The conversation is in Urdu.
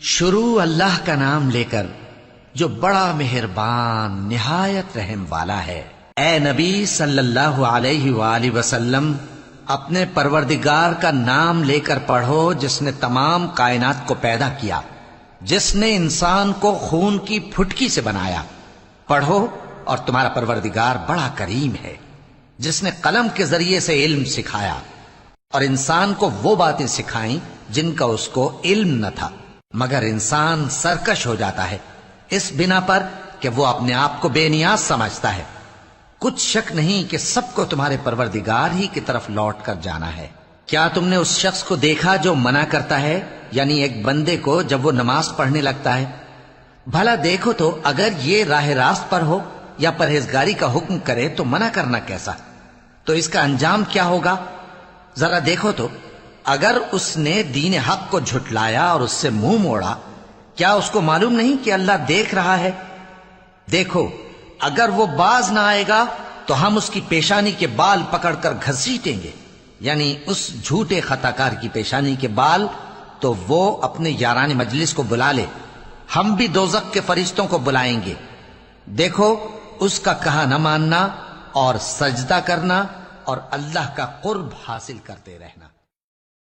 شروع اللہ کا نام لے کر جو بڑا مہربان نہایت رحم والا ہے۔ اے نبی صلی اللہ علیہ وآلہ وسلم، اپنے پروردگار کا نام لے کر پڑھو جس نے تمام کائنات کو پیدا کیا، جس نے انسان کو خون کی پھٹکی سے بنایا۔ پڑھو اور تمہارا پروردگار بڑا کریم ہے، جس نے قلم کے ذریعے سے علم سکھایا اور انسان کو وہ باتیں سکھائیں جن کا اس کو علم نہ تھا، مگر انسان سرکش ہو جاتا ہے اس بنا پر کہ وہ اپنے آپ کو بے نیاز سمجھتا ہے۔ کچھ شک نہیں کہ سب کو تمہارے پروردگار ہی کی طرف لوٹ کر جانا ہے۔ کیا تم نے اس شخص کو دیکھا جو منع کرتا ہے، یعنی ایک بندے کو جب وہ نماز پڑھنے لگتا ہے؟ بھلا دیکھو تو اگر یہ راہ راست پر ہو یا پرہیزگاری کا حکم کرے تو منع کرنا کیسا؟ تو اس کا انجام کیا ہوگا؟ ذرا دیکھو تو اگر اس نے دین حق کو جھٹلایا اور اس سے منہ موڑا، کیا اس کو معلوم نہیں کہ اللہ دیکھ رہا ہے؟ دیکھو اگر وہ باز نہ آئے گا تو ہم اس کی پیشانی کے بال پکڑ کر گھسیٹیں گے، یعنی اس جھوٹے خطا کار کی پیشانی کے بال، تو وہ اپنے یاران مجلس کو بلا لے، ہم بھی دوزخ کے فرشتوں کو بلائیں گے۔ دیکھو اس کا کہا نہ ماننا اور سجدہ کرنا اور اللہ کا قرب حاصل کرتے رہنا۔